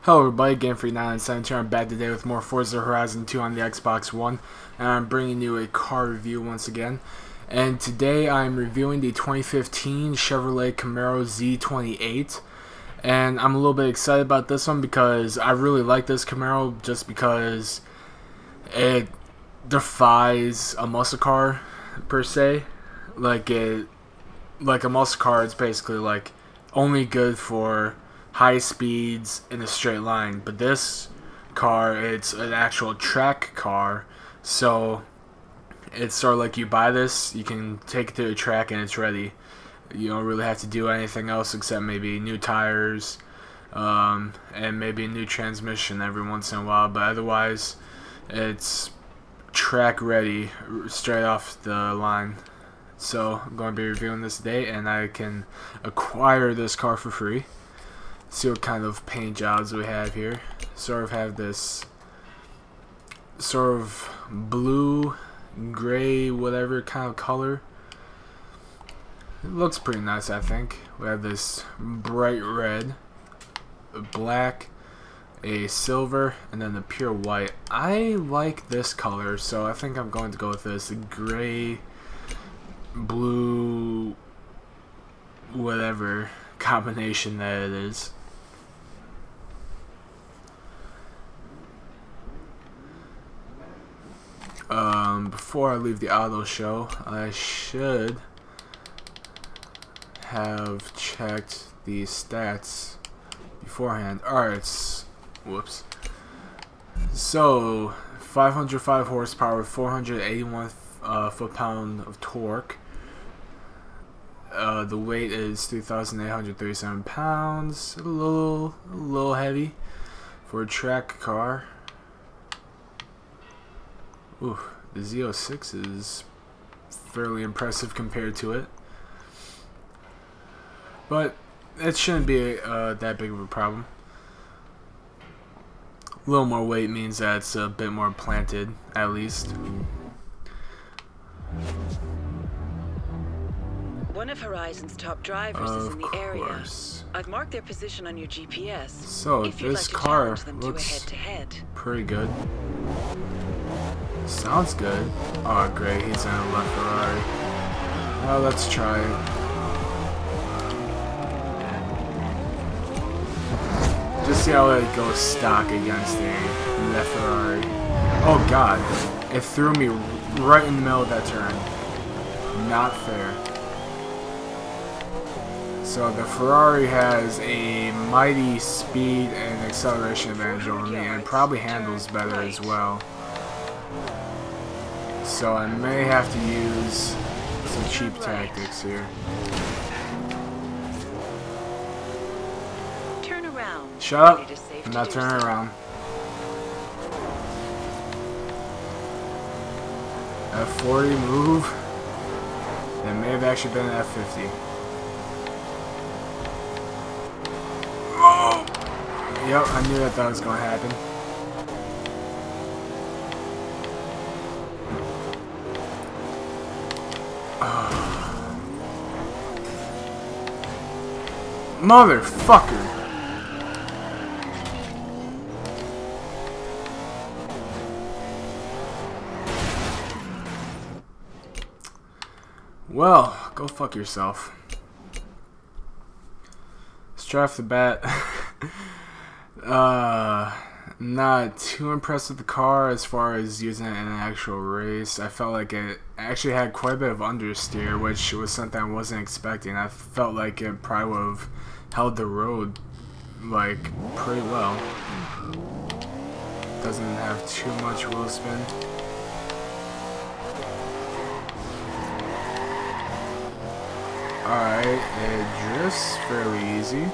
Hello everybody, Game3972. I'm back today with more Forza Horizon 2 on the Xbox One, and I'm bringing you a car review once again. And today I'm reviewing the 2015 Chevrolet Camaro Z28, and I'm a little bit excited about this one because I really like this Camaro just because it defies a muscle car per se. Like a muscle car, it's basically like only good for high speeds in a straight line, but this car, it's an actual track car, so it's sort of like you buy this, you can take it to the track and it's ready. You don't really have to do anything else except maybe new tires and maybe a new transmission every once in a while, but otherwise it's track ready straight off the line. So I'm going to be reviewing this today, and I can acquire this car for free. See what kind of paint jobs we have here. Sort of have this sort of blue, gray, whatever kind of color. It looks pretty nice, I think. We have this bright red, a black, a silver, and then the pure white. I like this color, so I think I'm going to go with this gray, blue, whatever combination that it is. Before I leave the auto show, I should have checked the stats beforehand. Alright, whoops. So, 505 horsepower, 481 foot-pound of torque. The weight is 3,837 pounds. A little heavy for a track car. Ooh, the Z06 is fairly impressive compared to it, but it shouldn't be that big of a problem. A little more weight means that it's a bit more planted, at least. One of Horizon's top drivers is in the area. I've marked their position on your GPS. So if you'd this like to car challenge them looks to a head-to-head. pretty good. Sounds good. Oh great, he's in a left Ferrari. Oh, let's try it. Just see how it goes stock against a left Ferrari. Oh god, it threw me right in the middle of that turn. Not fair. So the Ferrari has a mighty speed and acceleration advantage over me, and probably handles better as well. So I may have to use some cheap tactics here. Turn around. Shut up! I'm not turning around. F40 move. That may have actually been an F50. Oh! Yep, I knew that was going to happen. Motherfucker! Well, go fuck yourself. Straight off the bat, not too impressed with the car as far as using it in an actual race. I felt like it actually had quite a bit of understeer, which was something I wasn't expecting. I felt like it probably would have held the road like pretty well. Doesn't have too much wheel spin. Alright, it drifts fairly easy.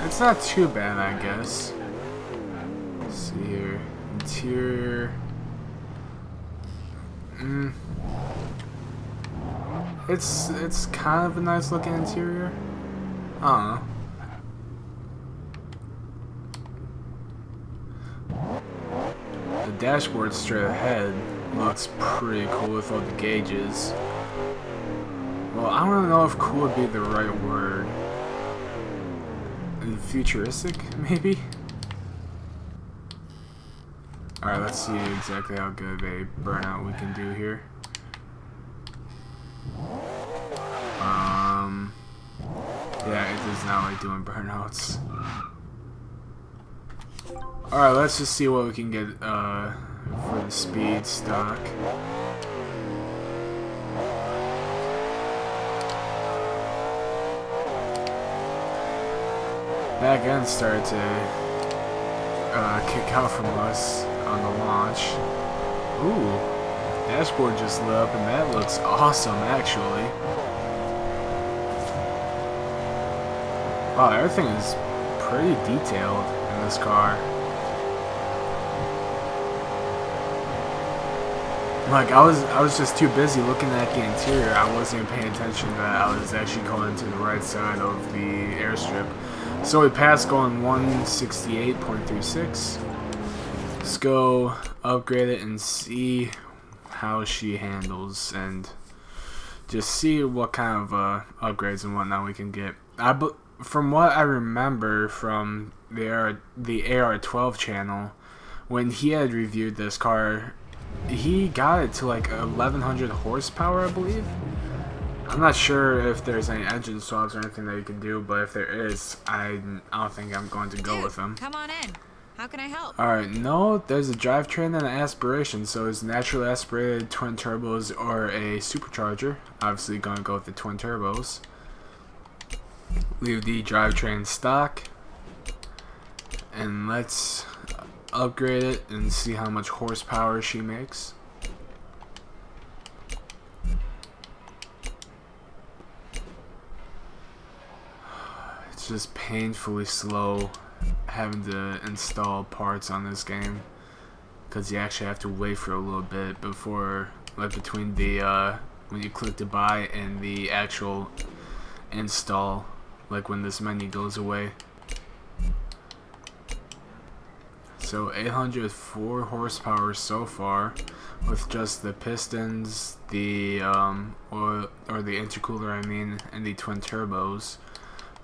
It's not too bad, I guess. Let's see here. Interior. It's kind of a nice looking interior. I don't know. The dashboard straight ahead looks pretty cool with all the gauges. Well, I don't know if cool would be the right word. Futuristic, maybe? Alright, let's see exactly how good a burnout we can do here. Yeah, it does not like doing burnouts. Alright, let's just see what we can get for the speed stock. Back end started to kick out from us on the launch. Ooh, dashboard just lit up and that looks awesome actually. Wow, everything is pretty detailed in this car. Like I was just too busy looking at the interior. I wasn't even paying attention that I was actually going to the right side of the airstrip. So we passed going 168.36. Let's go upgrade it and see how she handles and just see what kind of upgrades and whatnot we can get. From what I remember from the AR12 channel, when he had reviewed this car, he got it to like 1100 horsepower, I believe. I'm not sure if there's any engine swaps or anything that you can do, but if there is, I don't think I'm going to go with him. Come on in. How can I help? Alright, no, there's a drivetrain and an aspiration, so it's naturally aspirated twin turbos or a supercharger. Obviously going to go with the twin turbos. Leave the drivetrain stock. And let's upgrade it and see how much horsepower she makes. It's just painfully slow having to install parts on this game because you actually have to wait for a little bit before, like between the when you click to buy and the actual install, like when this menu goes away. So 804 horsepower so far with just the pistons, the or the intercooler I mean, and the twin turbos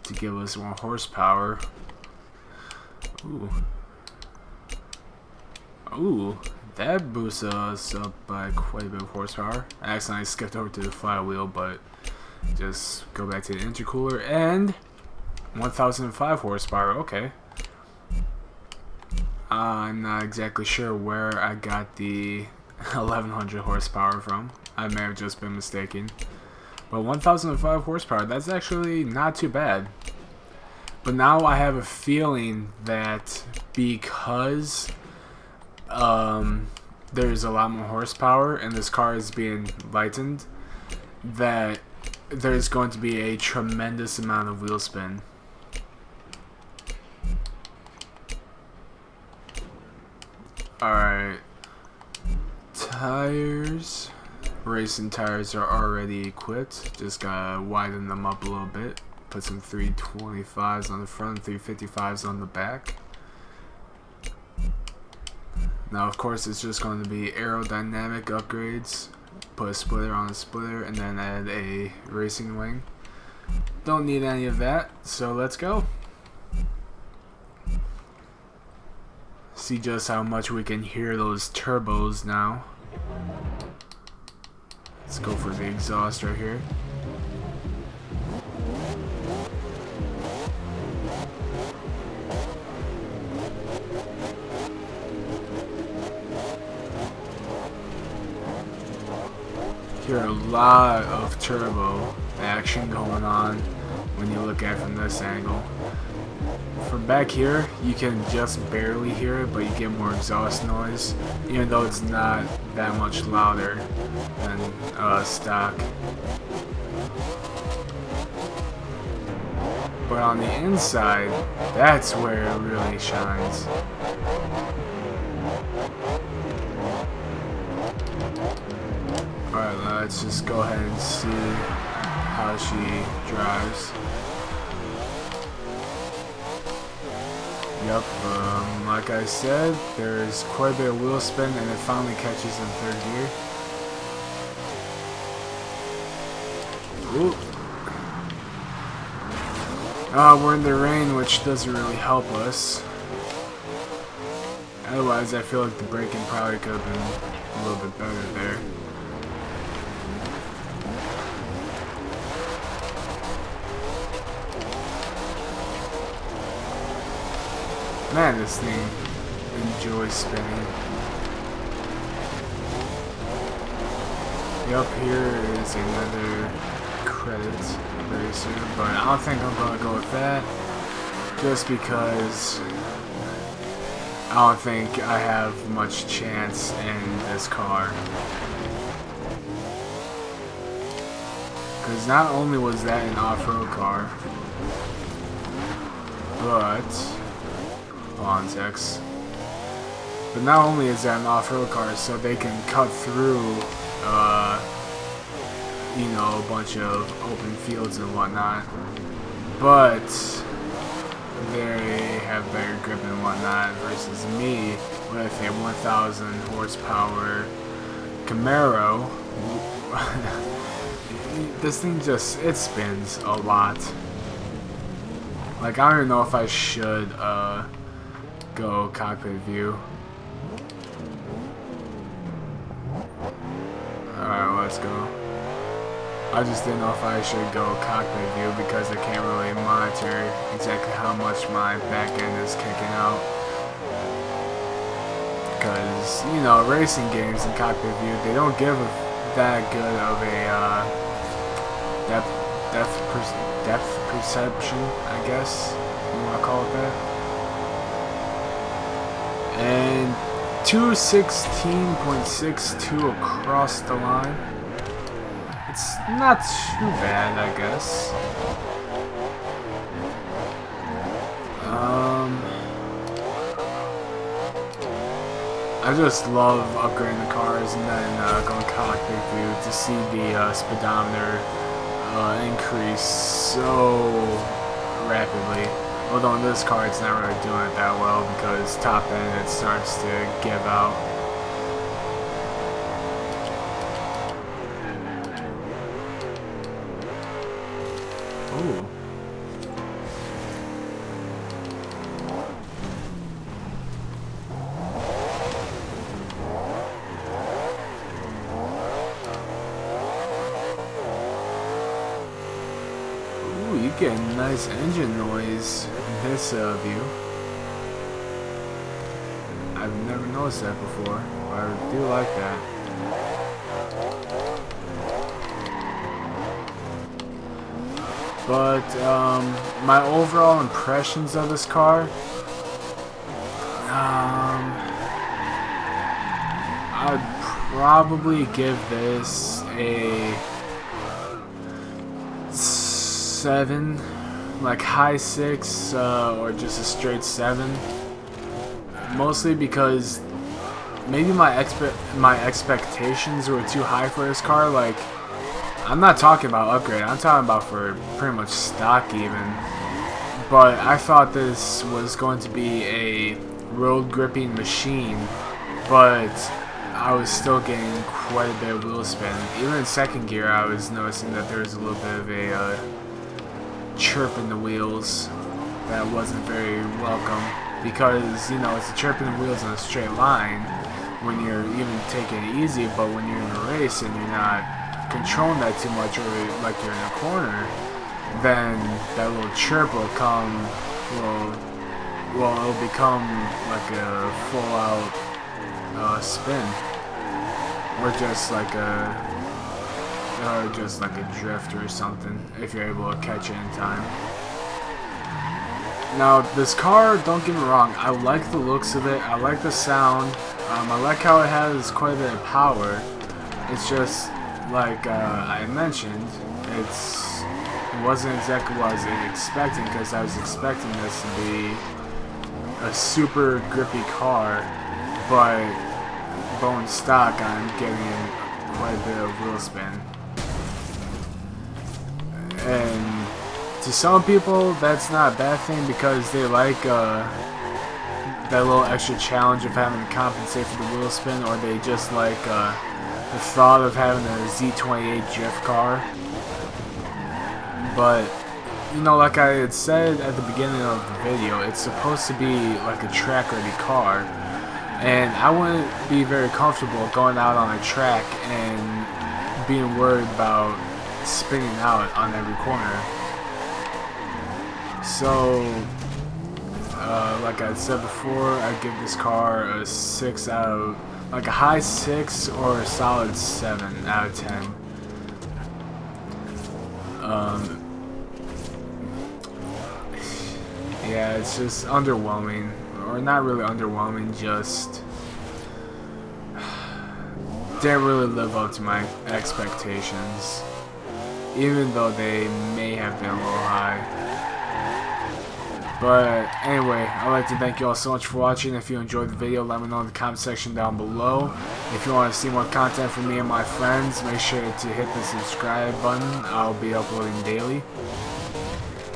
to give us more horsepower. Ooh. Ooh, that boosts us up by quite a bit of horsepower. I accidentally skipped over to the flywheel, but just go back to the intercooler and 1005 horsepower. Okay. I'm not exactly sure where I got the 1100 horsepower from. I may have just been mistaken. But 1005 horsepower, that's actually not too bad. But now I have a feeling that because there's a lot more horsepower and this car is being lightened, that there's going to be a tremendous amount of wheel spin. Alright, tires, racing tires are already equipped, just gotta widen them up a little bit, put some 325s on the front, 355s on the back. Now of course it's just going to be aerodynamic upgrades, put a splitter on a splitter and then add a racing wing. Don't need any of that, so let's go. See just how much we can hear those turbos now. Let's go for the exhaust right here. Hear a lot of turbo action going on when you look at it from this angle. From back here, you can just barely hear it, but you get more exhaust noise, even though it's not that much louder than stock. But on the inside, that's where it really shines. Alright, let's just go ahead and see how she drives. Yep, like I said, there's quite a bit of wheel spin and it finally catches in third gear. Ooh. We're in the rain, which doesn't really help us. Otherwise, I feel like the braking probably could have been a little bit better there. Man, this thing enjoys spinning. Yep, here is another credit racer, but I don't think I'm gonna go with that, just because I don't think I have much chance in this car. Because not only was that an off-road car, but Tex. But not only is that an off-road car, so they can cut through, you know, a bunch of open fields and whatnot. But they have better grip and whatnot versus me with a 1,000 horsepower Camaro. This thing just, it spins a lot. Like, I don't even know if I should, go cockpit view. Alright, let's go. I just didn't know if I should go cockpit view because I can't really monitor exactly how much my back end is kicking out. Because, you know, racing games in cockpit view, they don't give that good of a depth perception, I guess you want to call it that. And 216.62 across the line. It's not too bad, I guess. I just love upgrading the cars and then going cockpit view to see the speedometer increase so rapidly. Although in this car it's not really doing it that well because top end it starts to give out. Ooh. You get a nice engine noise in this view. I've never noticed that before, but I do like that. But my overall impressions of this car, I'd probably give this a 7, like high 6, or just a straight 7. Mostly because maybe my expectations were too high for this car. Like, I'm not talking about upgrade, I'm talking about for pretty much stock even. But I thought this was going to be a road gripping machine, but I was still getting quite a bit of wheel spin. Even in second gear I was noticing that there was a little bit of a chirp in the wheels that wasn't very welcome, because, you know, it's a chirp in the wheels in a straight line when you're even taking it easy, but when you're in a race and you're not controlling that too much, or like you're in a corner, then that little chirp will come, it'll become like a full out spin, or just like a drift or something, if you're able to catch it in time. Now, this car, don't get me wrong, I like the looks of it, I like the sound, I like how it has quite a bit of power. It's just, like I mentioned, it wasn't exactly what I was expecting, because I was expecting this to be a super grippy car, but bone stock, I'm getting quite a bit of wheel spin. And to some people, that's not a bad thing because they like that little extra challenge of having to compensate for the wheel spin, or they just like the thought of having a Z28 drift car. But, you know, like I had said at the beginning of the video, it's supposed to be like a track-ready car, and I wouldn't be very comfortable going out on a track and being worried about spinning out on every corner. So, like I said before, I give this car a 6 out of, like a high 6 or a solid 7 out of 10. Yeah, it's just underwhelming, or not really underwhelming, just didn't really live up to my expectations, even though they may have been a little high. But anyway, I'd like to thank you all so much for watching. If you enjoyed the video, let me know in the comment section down below. If you want to see more content from me and my friends, make sure to hit the subscribe button. I'll be uploading daily.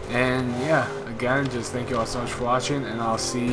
And yeah, again, just thank you all so much for watching, and I'll see you